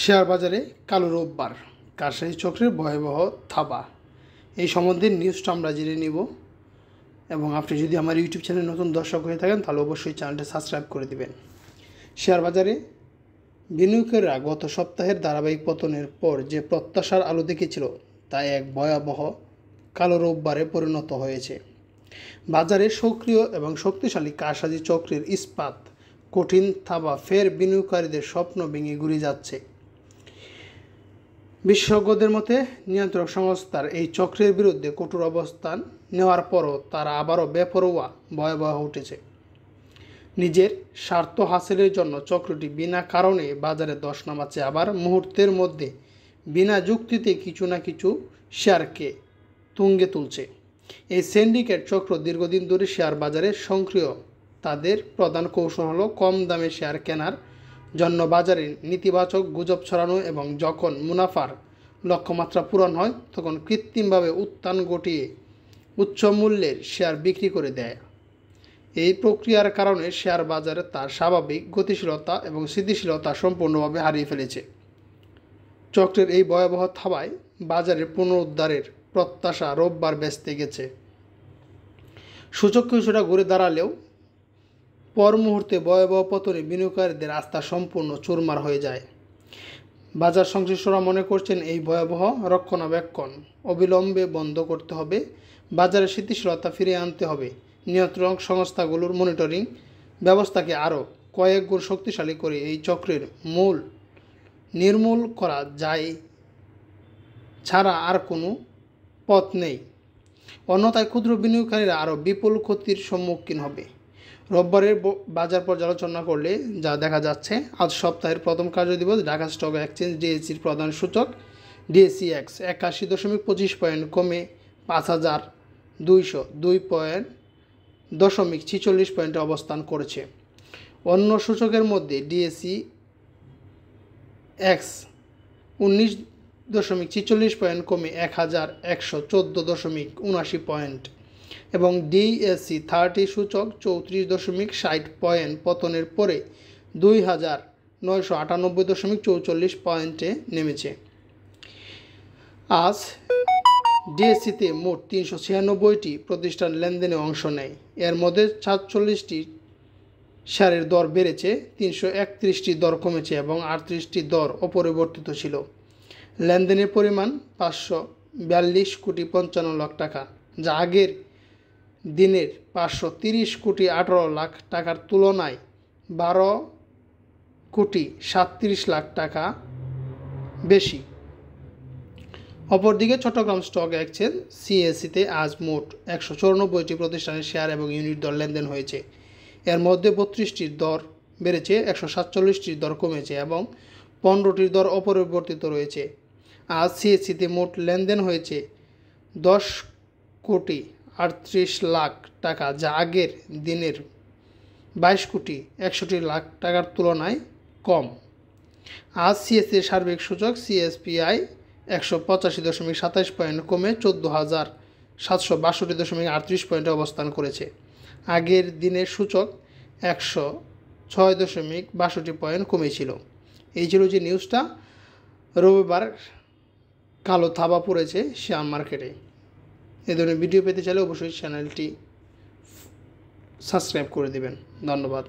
Share বাজারে কালো রোববার কারসাজি চক্রের ভয়াবহ থাবা। এই সম্বন্ধে নিউজটা আমরা জেনে নিব এবং আপনি যদি আমার ইউটিউব চ্যানেল নতুন দর্শক হয়ে থাকেন তাহলে অবশ্যই চ্যানেলটা সাবস্ক্রাইব করে দিবেন। শেয়ার বাজারে বিনিয়োগকারীরা গত সপ্তাহের ধারাবাহিক পতনের পর যে প্রত্যাশার আলো দেখেছিল তা এক ভয়াবহ কালো রোববারে পরিণত হয়েছে। বাজারে সক্রিয় এবং শক্তিশালী কারসাজি চক্রের ইস্পাত কঠিন থাবা ফের বিনিয়োগকারীদের স্বপ্ন ভেঙে ঘুরে যাচ্ছে। বিশেষজ্ঞদের মতে নিয়ন্ত্রক সংস্থার এই চক্রের বিরুদ্ধে কঠোর অবস্থান নেওয়ার পরও তারা আবারও বেপরোয়া ভয়াবহ উঠেছে। নিজের স্বার্থ হাসিলের জন্য চক্রটি বিনা কারণে বাজারে দশ নামাচ্ছে, আবার মুহূর্তের মধ্যে বিনা যুক্তিতে কিছু না কিছু শেয়ারকে তুঙ্গে তুলছে। এই সিন্ডিকেট চক্র দীর্ঘদিন ধরে শেয়ার বাজারে সক্রিয়। তাদের প্রধান কৌশল হলো কম দামে শেয়ার কেনার জন্য বাজারে নেতিবাচক গুজব ছড়ানো এবং যখন মুনাফার লক্ষ্যমাত্রা পূরণ হয় তখন কৃত্রিমভাবে উত্থান ঘটিয়ে উচ্চ মূল্যের শেয়ার বিক্রি করে দেয়। এই প্রক্রিয়ার কারণে শেয়ার বাজারে তার স্বাভাবিক গতিশীলতা এবং স্থিতিশীলতা সম্পূর্ণভাবে হারিয়ে ফেলেছে। চক্রের এই ভয়াবহ থাবায় বাজারের পুনরুদ্ধারের প্রত্যাশা রোববার বেচতে গেছে। সূচক কিছুটা ঘুরে দাঁড়ালেও পর মুহূর্তে ভয়াবহ পতনে বিনিয়োগকারীদের আস্থা সম্পূর্ণ চুরমার হয়ে যায়। বাজার সংশ্লিষ্টরা মনে করছেন এই ভয়াবহ রক্ষণাবেক্ষণ অবিলম্বে বন্ধ করতে হবে। বাজারে স্থিতিশীলতা ফিরিয়ে আনতে হবে। নিয়ন্ত্রক সংস্থাগুলোর মনিটরিং ব্যবস্থাকে আরও কয়েক গুণ শক্তিশালী করে এই চক্রের নির্মূল করা যায় ছাড়া আর কোনো পথ নেই। অন্যথায় ক্ষুদ্র বিনিয়োগকারীরা আরও বিপুল ক্ষতির সম্মুখীন হবে। রোববারের বাজার পর্যালোচনা করলে যা দেখা যাচ্ছে, আজ সপ্তাহের প্রথম কার্যদিবস ঢাকা স্টক এক্সচেঞ্জ ডিএসসির প্রধান সূচক ডিএসসিএক্স 81.25 পয়েন্ট কমে 5202.46 পয়েন্টে অবস্থান করেছে। অন্য সূচকের মধ্যে ডিএসসিএক্স 19.46 পয়েন্ট কমে 1114.79 পয়েন্ট এবং ডিএসসি 30 সূচক 34.60 পয়েন্ট পতনের পরে 2998.44 পয়েন্টে নেমেছে। আজ ডিএসসিতে মোট 396টি প্রতিষ্ঠান লেনদেনে অংশ নেয়। এর মধ্যে 47টি শেয়ারের দর বেড়েছে, 331টি দর কমেছে এবং 38টি দর অপরিবর্তিত ছিল। লেনদেনের পরিমাণ 542 কোটি 55 লাখ টাকা, যা আগের দিনের 530 কোটি 18 লাখ টাকার তুলনায় 12 কোটি 37 লাখ টাকা বেশি। অপরদিকে চট্টগ্রাম স্টক এক্সচেঞ্জ সিএসসিতে আজ মোট 194টি প্রতিষ্ঠানের শেয়ার এবং ইউনিট দর লেনদেন হয়েছে। এর মধ্যে 32টির দর বেড়েছে, 147টির দর কমেছে এবং 15টির দর অপরিবর্তিত রয়েছে। আজ সিএসসিতে মোট লেনদেন হয়েছে 10 কোটি 38 লাখ টাকা, যা আগের দিনের 22 কোটি 61 লাখ টাকার তুলনায় কম। আজ সিএসসির সার্বিক সূচক সিএসপিআই 185.27 পয়েন্ট কমে 14,762.38 পয়েন্টে অবস্থান করেছে। আগের দিনের সূচক 106.62 পয়েন্ট কমেছিল। এই ছিল যে নিউজটা। রবিবার কালো থাবা পড়েছে শেয়ার মার্কেটে। এই ধরনের ভিডিও পেতে চাইলে অবশ্যই চ্যানেলটি সাবস্ক্রাইব করে দেবেন। ধন্যবাদ।